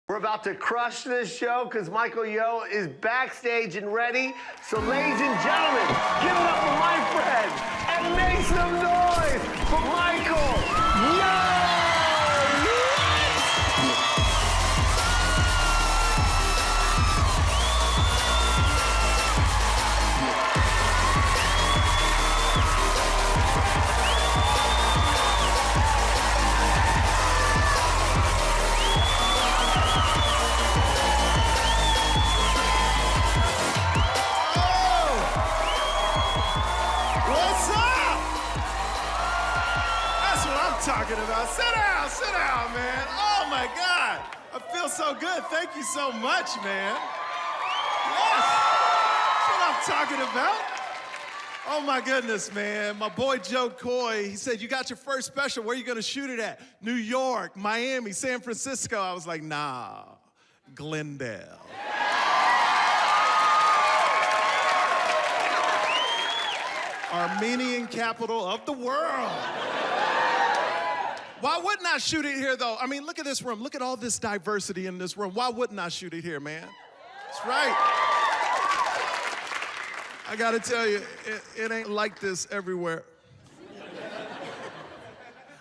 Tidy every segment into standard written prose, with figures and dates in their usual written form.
We're about to crush this show because Michael Yo is backstage and ready. So ladies and gentlemen, give it up for my friend and make some noise for Michael Yo! Talking about. Sit down, man. Oh my God. I feel so good. Thank you so much, man. Yes. That's what I'm talking about. Oh my goodness, man. My boy Joe Coy, he said, you got your first special. Where are you going to shoot it at? New York, Miami, San Francisco. I was like, nah, Glendale. Armenian capital of the world. Why wouldn't I shoot it here, though? I mean, look at this room. Look at all this diversity in this room. Why wouldn't I shoot it here, man? That's right. I got to tell you, it ain't like this everywhere.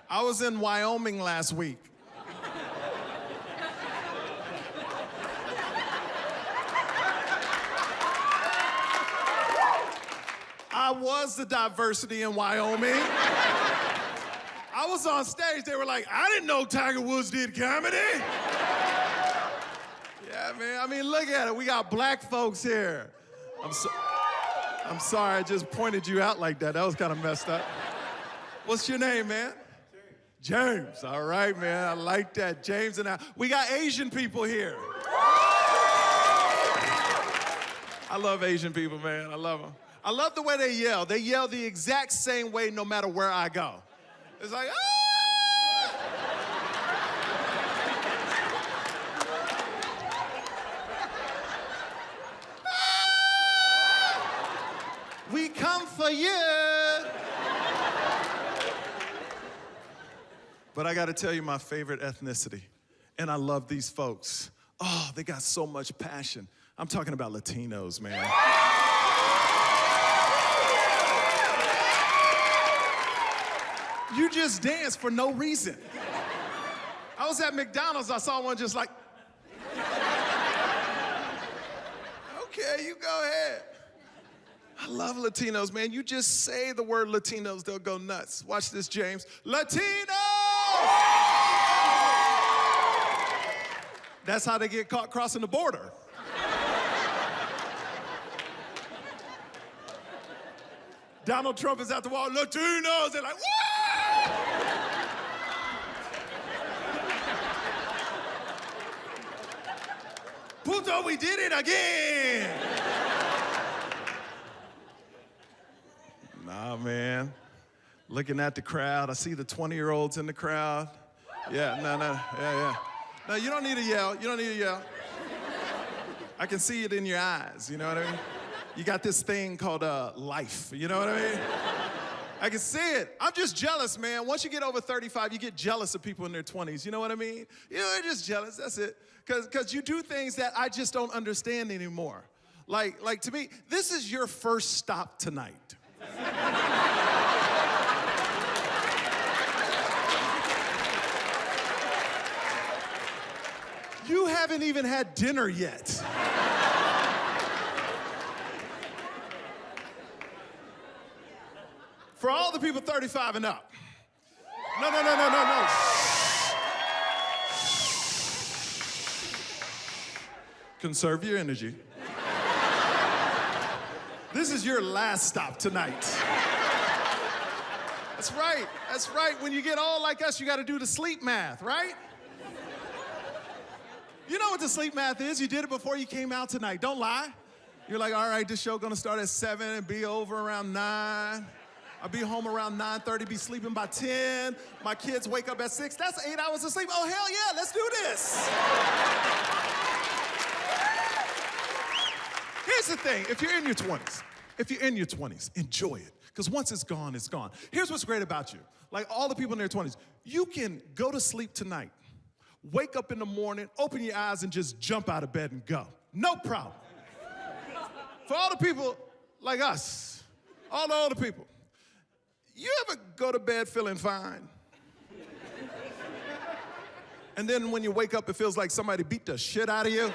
I was in Wyoming last week. I was the diversity in Wyoming. I was on stage, they were like, I didn't know Tiger Woods did comedy. Yeah, man, I mean, look at it. We got black folks here. I'm sorry, I just pointed you out like that. That was kind of messed up. What's your name, man? James, all right, man, I like that. James and I. We got Asian people here. I love Asian people, man, I love them. I love the way they yell. They yell the exact same way no matter where I go. It's like, ah! We come for you. But I gotta tell you my favorite ethnicity, and I love these folks. Oh, they got so much passion. I'm talking about Latinos, man. You just dance for no reason. I was at McDonald's, I saw one just like, okay, you go ahead. I love Latinos, man. You just say the word Latinos, they'll go nuts. Watch this, James. Latinos! That's how they get caught crossing the border. Donald Trump is at the wall, Latinos, they're like, what? Puto, we did it again! Nah, man. Looking at the crowd, I see the 20-year-olds in the crowd. Yeah, yeah. No, you don't need to yell, you don't need to yell. I can see it in your eyes, you know what I mean? You got this thing called life, you know what I mean? I can see it. I'm just jealous, man. Once you get over 35, you get jealous of people in their 20s, you know what I mean? You know, they're just jealous, that's it. Because you do things that I just don't understand anymore. Like to me, this is your first stop tonight. You haven't even had dinner yet. For all the people 35 and up. No. Conserve your energy. This is your last stop tonight. That's right. When you get old like us, you gotta do the sleep math, right? You know what the sleep math is? You did it before you came out tonight. Don't lie. You're like, all right, this show gonna start at 7 and be over around 9. I'll be home around 9:30, be sleeping by 10. My kids wake up at 6. That's 8 hours of sleep. Oh, hell yeah, let's do this. Here's the thing, if you're in your 20s, enjoy it. Because once it's gone, it's gone. Here's what's great about you. Like all the people in their 20s, you can go to sleep tonight, wake up in the morning, open your eyes, and just jump out of bed and go. No problem. For all the people like us, all the older people, you ever go to bed feeling fine? And then when you wake up, it feels like somebody beat the shit out of you?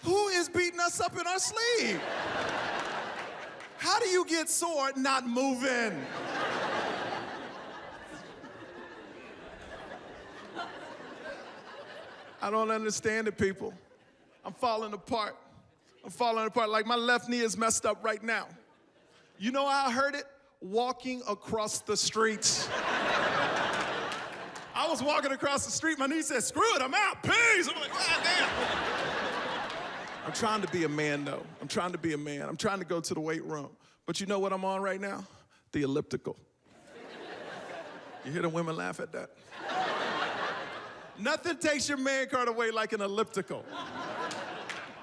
Who is beating us up in our sleep? How do you get sore not moving? I don't understand it, people. I'm falling apart. I'm falling apart. Like my left knee is messed up right now. You know how I heard it? Walking across the street. I was walking across the street. My knee said, screw it, I'm out. Peace. I'm like, God damn. I'm trying to be a man, though. I'm trying to be a man. I'm trying to go to the weight room. But you know what I'm on right now? The elliptical. You hear the women laugh at that? Nothing takes your man card away like an elliptical.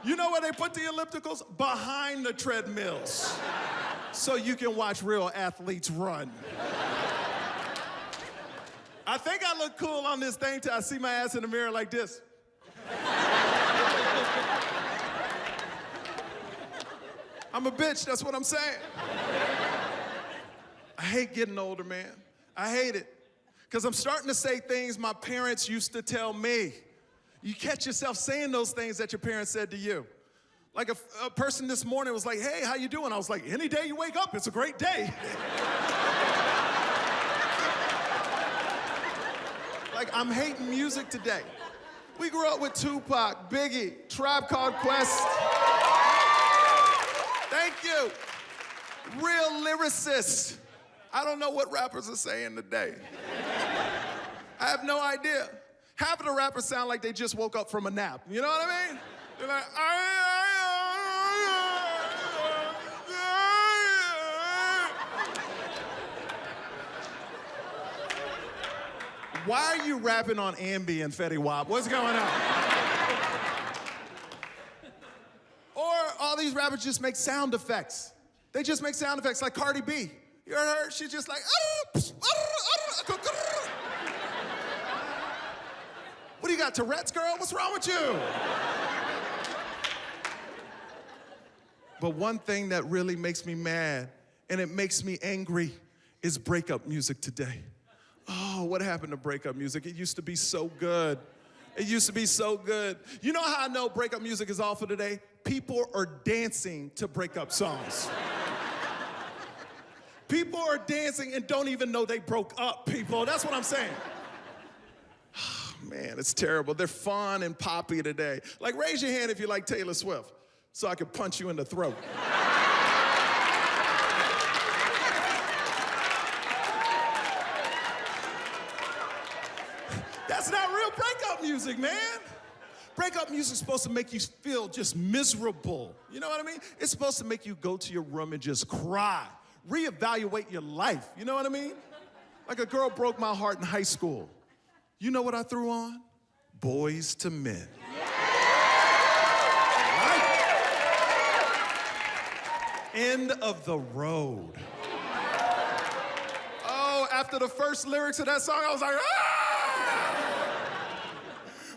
You know where they put the ellipticals? Behind the treadmills. So you can watch real athletes run. I think I look cool on this thing till I see my ass in the mirror like this. I'm a bitch, that's what I'm saying. I hate getting older, man. I hate it. Because I'm starting to say things my parents used to tell me. You catch yourself saying those things that your parents said to you. Like a person this morning was like, hey, how you doing? I was like, any day you wake up, it's a great day. Like, I'm hating music today. We grew up with Tupac, Biggie, Tribe Called Quest. Thank you. Real lyricists. I don't know what rappers are saying today. I have no idea. Half of the rappers sound like they just woke up from a nap. You know what I mean? They're like, why are you rapping on Ambi and Fetty Wap? What's going on? Or all these rappers just make sound effects. They just make sound effects like Cardi B. You heard her? She's just like, what do you got, Tourette's, girl? What's wrong with you? But one thing that really makes me mad and it makes me angry is breakup music today. Oh, what happened to breakup music? It used to be so good. It used to be so good. You know how I know breakup music is awful today? People are dancing to breakup songs. People are dancing and don't even know they broke up, people. That's what I'm saying. Oh, man, it's terrible. They're fun and poppy today. Like, raise your hand if you like Taylor Swift so I can punch you in the throat. That's not real breakup music, man. Breakup music is supposed to make you feel just miserable. You know what I mean? It's supposed to make you go to your room and just cry, reevaluate your life. You know what I mean? Like a girl broke my heart in high school. You know what I threw on? Boys to Men. Right? End of the road. Oh, after the first lyrics of that song, I was like, ah!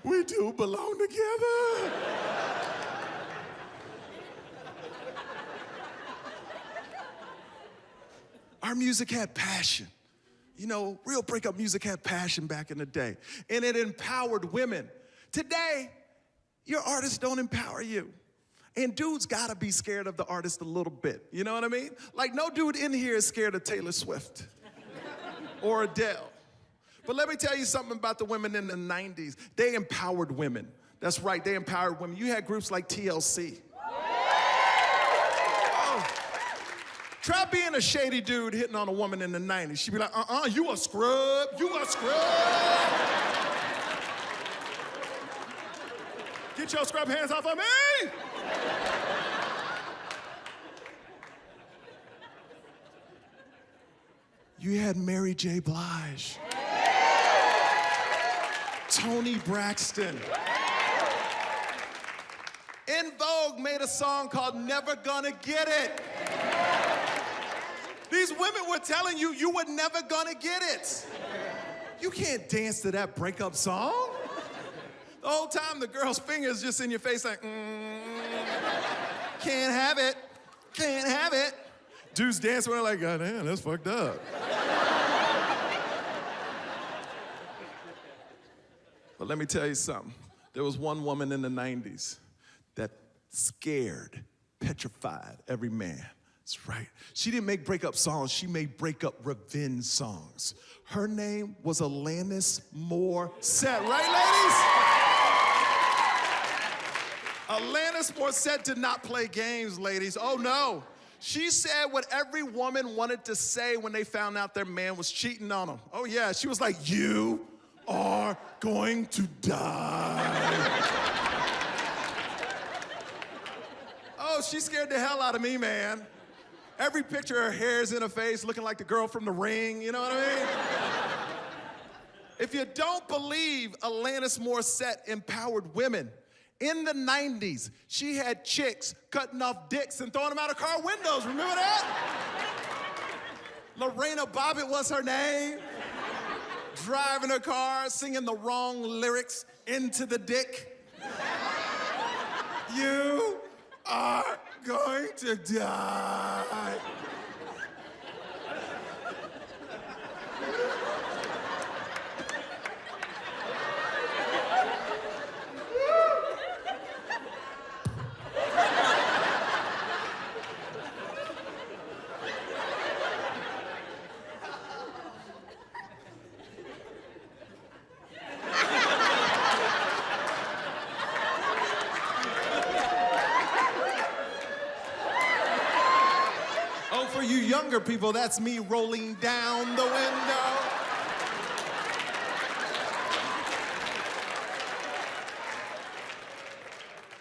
We do belong together. Our music had passion. You know, real breakup music had passion back in the day. And it empowered women. Today, your artists don't empower you. And dudes gotta be scared of the artist a little bit. You know what I mean? Like, no dude in here is scared of Taylor Swift or Adele. But let me tell you something about the women in the 90s. They empowered women. That's right, they empowered women. You had groups like TLC. Oh. Try being a shady dude hitting on a woman in the 90s. She'd be like, you a scrub, you a scrub. Get your scrub hands off of me. You had Mary J. Blige. Toni Braxton. In Vogue made a song called Never Gonna Get It. These women were telling you you were never gonna get it. You can't dance to that breakup song. The whole time the girl's finger's just in your face like, can't have it, can't have it. Dude's dancing around like, God damn, that's fucked up. But let me tell you something. There was one woman in the 90s that scared, petrified every man. That's right. She didn't make breakup songs, she made breakup revenge songs. Her name was Alanis Morissette, right, ladies? Alanis Morissette did not play games, ladies. Oh, no. She said what every woman wanted to say when they found out their man was cheating on them. Oh, yeah. She was like, you are going to die. Oh, she scared the hell out of me, man. Every picture, her hair's in her face, looking like the girl from The Ring, you know what I mean? If you don't believe Alanis Morissette empowered women, in the 90s, she had chicks cutting off dicks and throwing them out of car windows. Remember that? Lorena Bobbitt was her name. Driving her car, singing the wrong lyrics into the dick. You are going to die. For you younger people, that's me rolling down the window.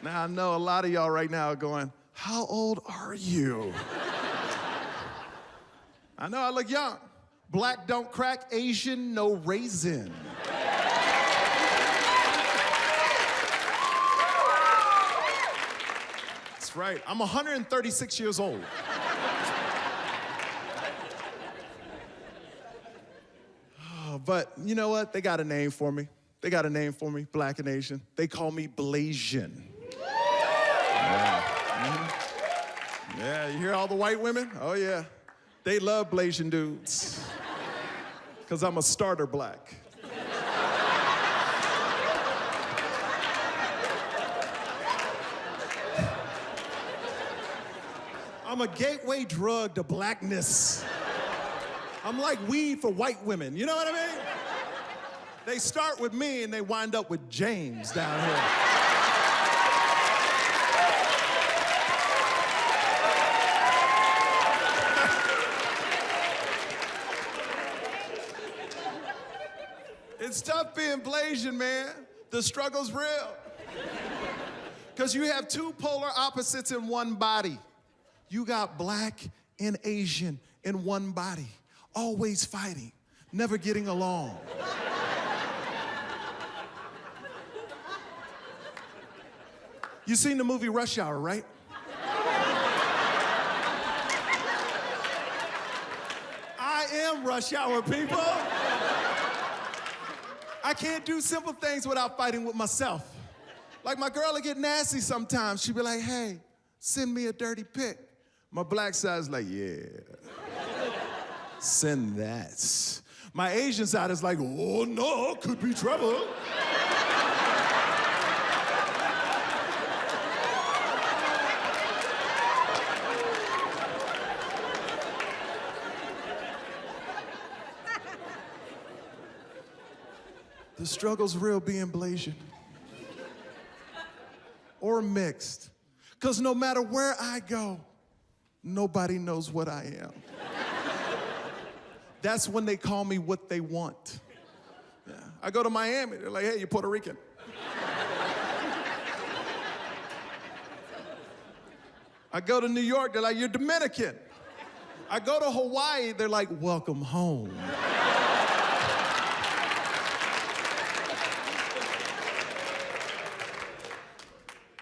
Now, I know a lot of y'all right now are going, how old are you? I know I look young. Black don't crack, Asian no raisin. That's right, I'm 136 years old. But you know what? They got a name for me. They got a name for me, Black and Asian. They call me Blasian. Yeah. Mm-hmm. Yeah, you hear all the white women? Oh, yeah. They love Blasian dudes. Because I'm a starter black. I'm a gateway drug to blackness. I'm like weed for white women, you know what I mean? They start with me and they wind up with James down here. It's tough being Blasian, man. The struggle's real. Because you have two polar opposites in one body. You got Black and Asian in one body. Always fighting, never getting along. You seen the movie Rush Hour, right? I am Rush Hour, people. I can't do simple things without fighting with myself. Like my girl will get nasty sometimes. She'll be like, hey, send me a dirty pic. My black side's like, yeah. Send that. My Asian side is like, oh no, could be trouble. The struggle's real being Blasian. Or mixed. Because no matter where I go, nobody knows what I am. That's when they call me what they want. Yeah. I go to Miami, they're like, hey, you're Puerto Rican. I go to New York, they're like, you're Dominican. I go to Hawaii, they're like, welcome home.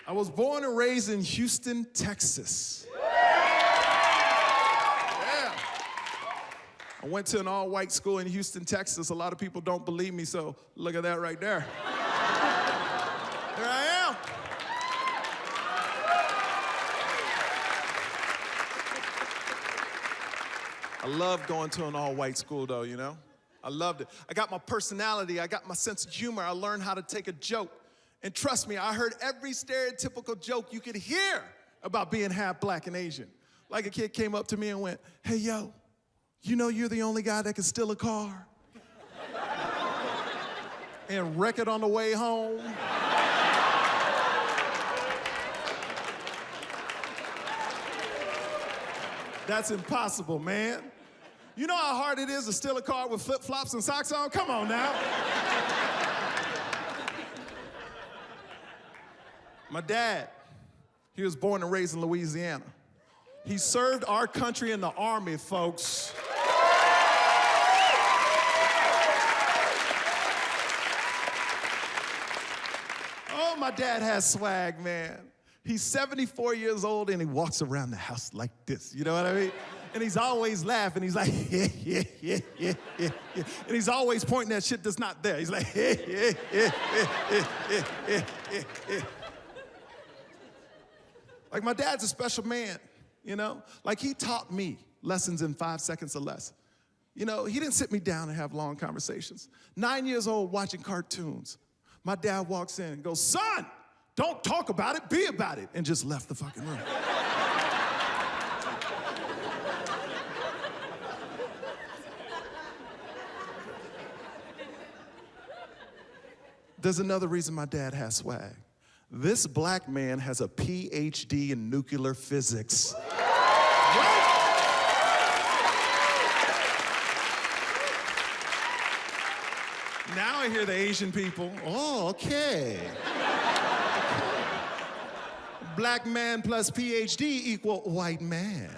I was born and raised in Houston, Texas. I went to an all-white school in Houston, Texas. A lot of people don't believe me, so look at that right there. Here I am. I love going to an all-white school, though, you know? I loved it. I got my personality. I got my sense of humor. I learned how to take a joke. And trust me, I heard every stereotypical joke you could hear about being half black and Asian. Like a kid came up to me and went, "Hey, yo, you know you're the only guy that can steal a car and wreck it on the way home?" That's impossible, man. You know how hard it is to steal a car with flip-flops and socks on? Come on now. My dad, he was born and raised in Louisiana. He served our country in the Army, folks. Oh, my dad has swag, man. He's 74 years old and he walks around the house like this, you know what I mean? And he's always laughing. He's like, yeah, yeah, yeah, yeah, yeah, yeah. And he's always pointing at shit that's not there. He's like, yeah, yeah, yeah, yeah, yeah, yeah, yeah, yeah. Like, my dad's a special man, you know? Like, he taught me lessons in 5 seconds or less. You know, he didn't sit me down and have long conversations. 9 years old watching cartoons. My dad walks in and goes, "Son, don't talk about it, be about it," and just left the fucking room. There's another reason my dad has swag. This black man has a PhD in nuclear physics. Now I hear the Asian people, "Oh, okay. Black man plus PhD equal white man."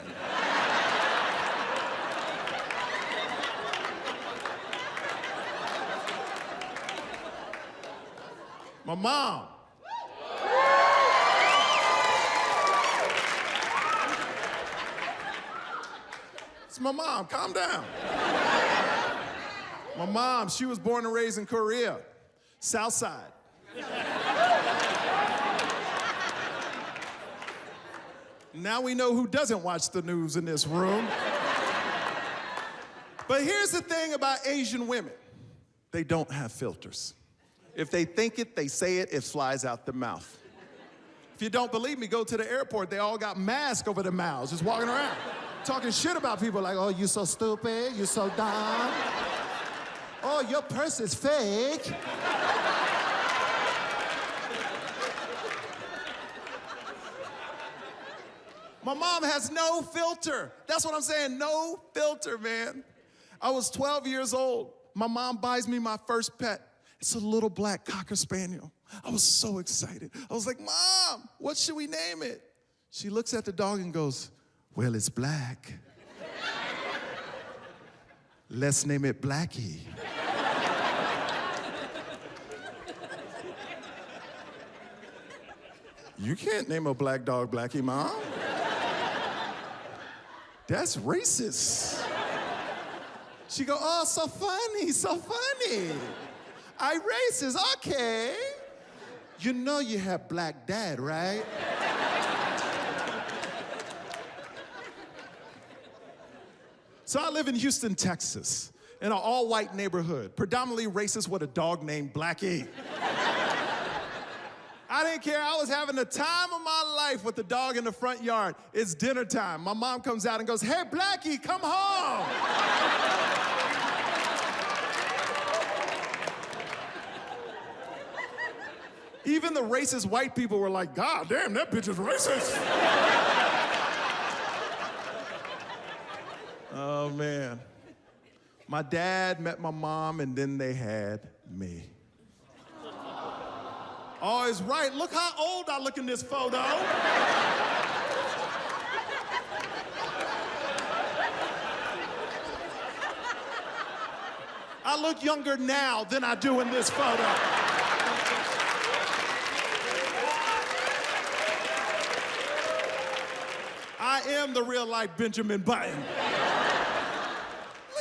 My mom. It's my mom, calm down. My mom, she was born and raised in Korea, South Side. Now we know who doesn't watch the news in this room. But here's the thing about Asian women. They don't have filters. If they think it, they say it, it flies out the mouth. If you don't believe me, go to the airport. They all got masks over their mouths, just walking around, talking shit about people like, "Oh, you so stupid, you so dumb. Oh, your purse is fake." My mom has no filter. That's what I'm saying, no filter, man. I was 12 years old. My mom buys me my first pet. It's a little black Cocker Spaniel. I was so excited. I was like, "Mom, what should we name it?" She looks at the dog and goes, "Well, it's black. Let's name it Blackie." You can't name a black dog Blackie, Mom. That's racist. She go, "Oh, so funny, so funny. I racist, okay. You know you have black dad, right?" So I live in Houston, Texas, in an all-white neighborhood, predominantly racist with a dog named Blackie. I didn't care. I was having the time of my life with the dog in the front yard. It's dinner time. My mom comes out and goes, "Hey, Blackie, come home." Even the racist white people were like, "God damn, that bitch is racist." Oh, man. My dad met my mom, and then they had me. Oh, it's right. Look how old I look in this photo. I look younger now than I do in this photo. I am the real-life Benjamin Button. Look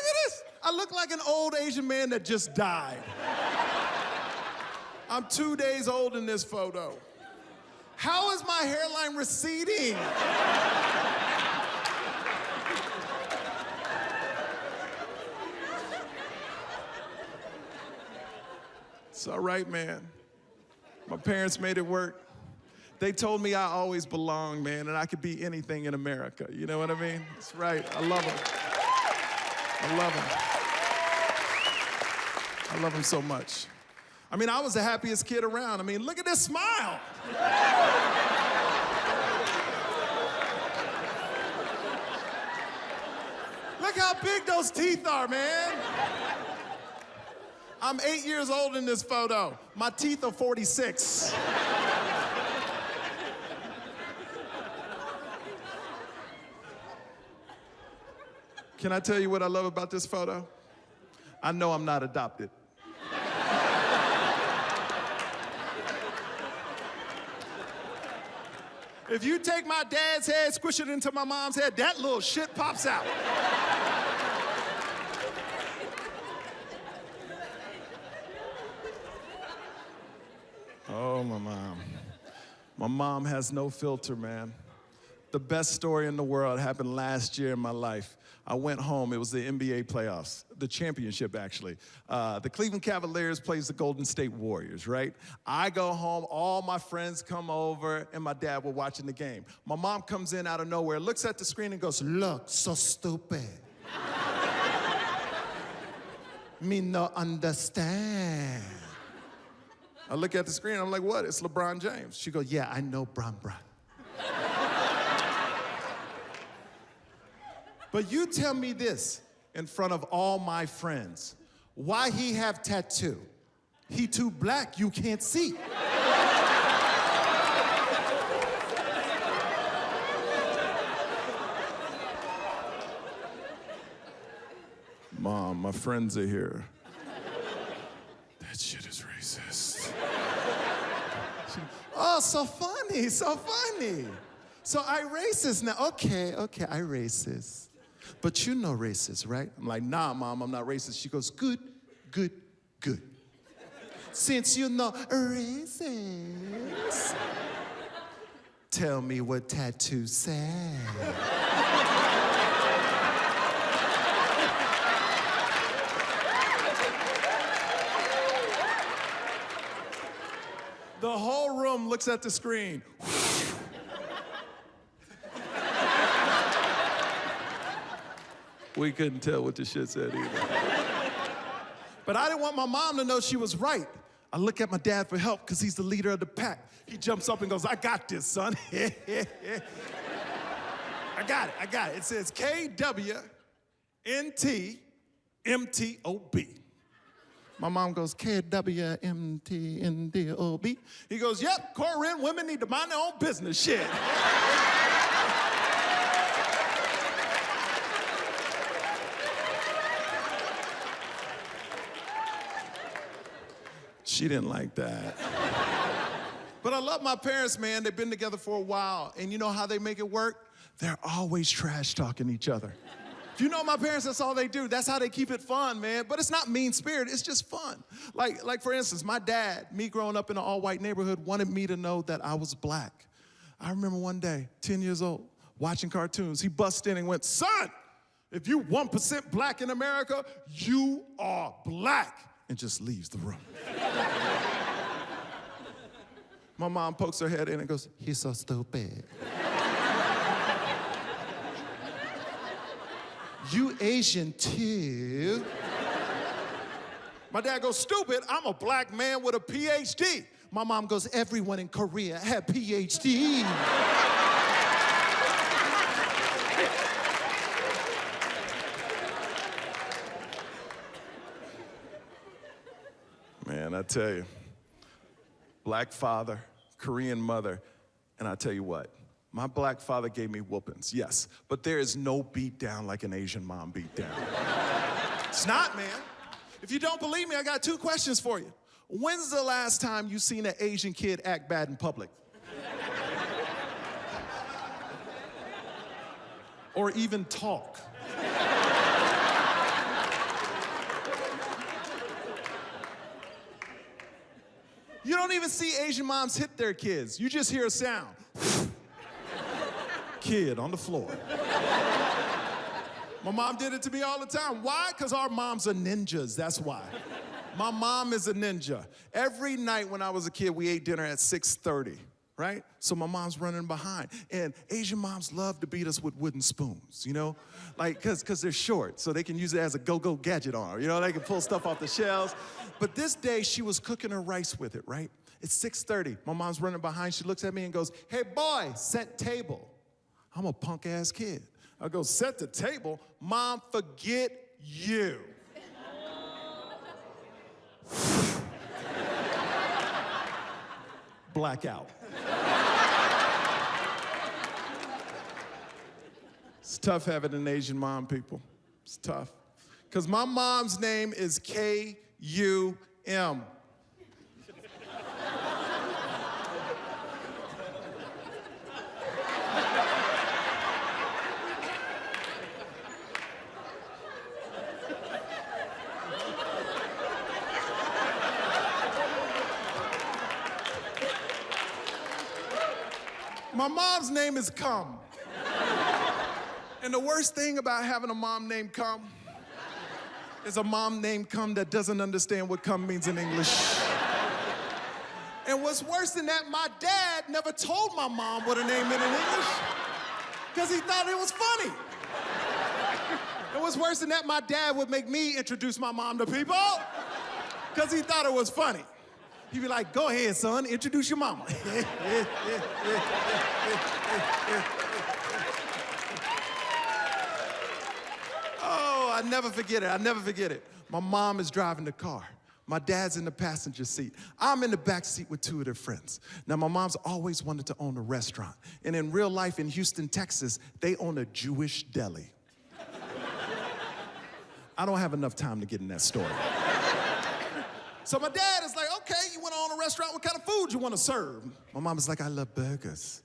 at look like an old Asian man that just died. I'm 2 days old in this photo. How is my hairline receding? It's all right, man. My parents made it work. They told me I always belong, man, and I could be anything in America. You know what I mean? That's right. I love them. I love them. I love them so much. I mean, I was the happiest kid around. I mean, look at this smile. Look how big those teeth are, man. I'm 8 years old in this photo. My teeth are 46. Can I tell you what I love about this photo? I know I'm not adopted. If you take my dad's head, squish it into my mom's head, that little shit pops out. Oh, my mom. My mom has no filter, man. The best story in the world happened last year in my life. I went home, it was the NBA playoffs, the championship actually. The Cleveland Cavaliers plays the Golden State Warriors, right? I go home, all my friends come over, and my dad were watching the game. My mom comes in out of nowhere, looks at the screen and goes, "Look, so stupid." Me no understand. I look at the screen, I'm like, what? It's LeBron James. She goes, "Yeah, I know, Bron. But you tell me this in front of all my friends. Why he have tattoo? He too black, you can't see. Mom, my friends are here. That shit is racist. Oh, so funny, so funny. So I racist now. Okay, I racist. But you know racist, right? I'm like, nah, Mom, I'm not racist. She goes, good. Since you know racist, tell me what tattoo said. The whole room looks at the screen. We couldn't tell what the shit said either. But I didn't want my mom to know she was right. I look at my dad for help because he's the leader of the pack. He jumps up and goes, "I got this, son." I got it. It says KWNTMTOB. My mom goes, KWMTNDOB. He goes, "Yep, Korean women need to mind their own business, shit." She didn't like that. But I love my parents, man. They've been together for a while. And you know how they make it work? They're always trash talking each other. If you know my parents, that's all they do. That's how they keep it fun, man. But it's not mean spirit, it's just fun. Like for instance, my dad, me growing up in an all-white neighborhood, wanted me to know that I was black. I remember one day, 10 years old, watching cartoons. He busted in and went, "Son, if you 1% black in America, you are black." And just leaves the room. My mom pokes her head in and goes, "He's so stupid." "You Asian too?" My dad goes, "Stupid, I'm a black man with a PhD. My mom goes, "Everyone in Korea had PhD. Man, I tell you, black father, Korean mother, and I tell you what, my black father gave me whoopings, yes, but there is no beat down like an Asian mom beat down. It's not, man. If you don't believe me, I got 2 questions for you. When's the last time you seen an Asian kid act bad in public? Or even talk? You don't even see Asian moms hit their kids. You just hear a sound. Kid on the floor. My mom did it to me all the time. Why? Because our moms are ninjas, that's why. My mom is a ninja. Every night when I was a kid, we ate dinner at 6:30, right? So my mom's running behind. And Asian moms love to beat us with wooden spoons, you know? Like, because they're short, so they can use it as a go-go gadget on her. You know, they can pull stuff off the shelves. But this day, she was cooking her rice with it, right? It's 6:30. My mom's running behind. She looks at me and goes, "Hey, boy, set table." I'm a punk-ass kid. I go, "Set the table? Mom, forget you." Blackout. It's tough having an Asian mom, people. It's tough. Because my mom's name is K-U-M. My mom's name is Cum. And the worst thing about having a mom named Cum is a mom named Cum that doesn't understand what cum means in English. And what's worse than that, my dad never told my mom what her name meant in English because he thought it was funny. And what's worse than that, my dad would make me introduce my mom to people because he thought it was funny. He'd be like, "Go ahead, son, introduce your mama." Oh, I never forget it. I never forget it. My mom is driving the car. My dad's in the passenger seat. I'm in the back seat with two of their friends. Now, my mom's always wanted to own a restaurant. And in real life in Houston, Texas, they own a Jewish deli. I don't have enough time to get in that story. So my dad is like, "Okay, you want to own a restaurant? What kind of food you want to serve?" My mom is like, "I love burgers.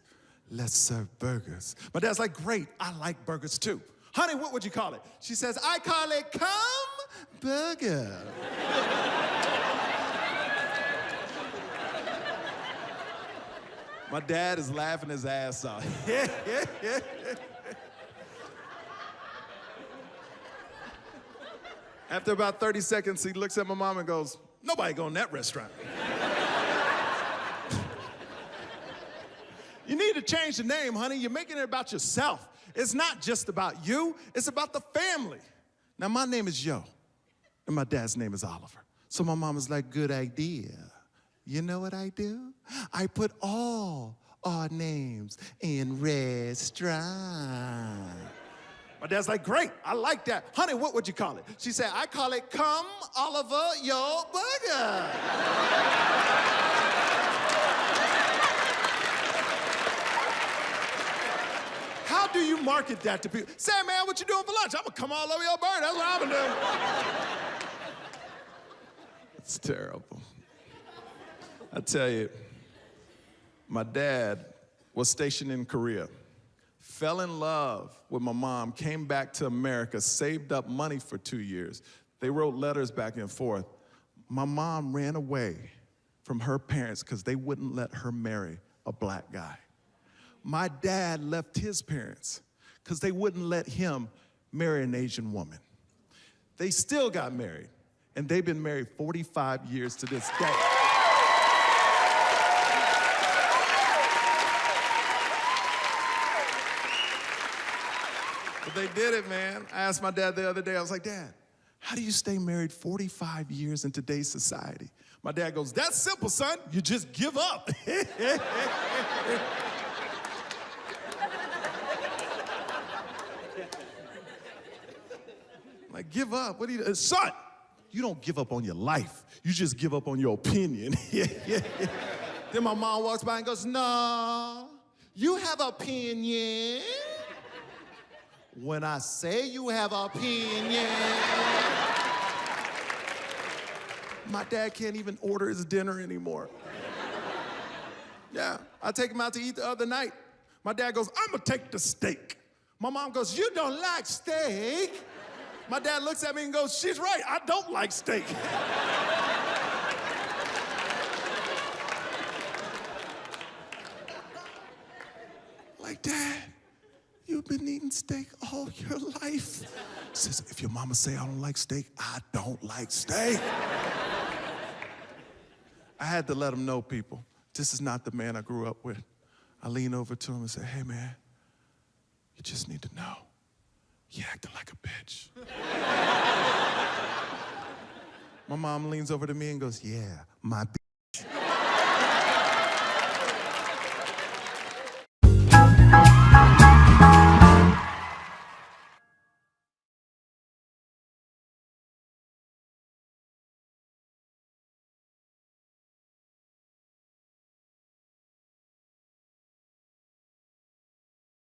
Let's serve burgers." My dad's like, "Great, I like burgers too. Honey, what would you call it?" She says, "I call it Cum Burger." My dad is laughing his ass off. After about 30 seconds, he looks at my mom and goes, "Nobody go in that restaurant." You need to change the name, honey. You're making it about yourself. It's not just about you, it's about the family. Now, my name is Yo, and my dad's name is Oliver. So my mom was like, "Good idea." You know what I do? I put all our names in restaurant. My dad's like, "Great, I like that. Honey, what would you call it?" She said, "I call it Cum Oliver Yo Burger." How do you market that to people? Say, "Man, what you doing for lunch?" "I'm gonna come all over your burger. That's what I'm gonna do." It's terrible. I tell you, my dad was stationed in Korea. Fell in love with my mom, came back to America, saved up money for 2 years. They wrote letters back and forth. My mom ran away from her parents because they wouldn't let her marry a black guy. My dad left his parents because they wouldn't let him marry an Asian woman. They still got married, and they've been married 45 years to this day. But they did it, man. I asked my dad the other day, I was like, "Dad, how do you stay married 45 years in today's society?" My dad goes, "That's simple, son. You just give up." Like, give up? What do you, son, you don't give up on your life. You just give up on your opinion. Then my mom walks by and goes, "No, you have opinion. When I say you have opinion." My dad can't even order his dinner anymore. Yeah, I take him out to eat the other night. My dad goes, "I'm gonna take the steak." My mom goes, "You don't like steak?" My dad looks at me and goes, "She's right, I don't like steak." like, Dad, you've been eating steak all your life. He says, if your mama say I don't like steak, I don't like steak. I had to let him know, people, this is not the man I grew up with. I lean over to him and say, hey, man, you just need to know, you acting like a bitch. My mom leans over to me and goes, yeah, my bitch.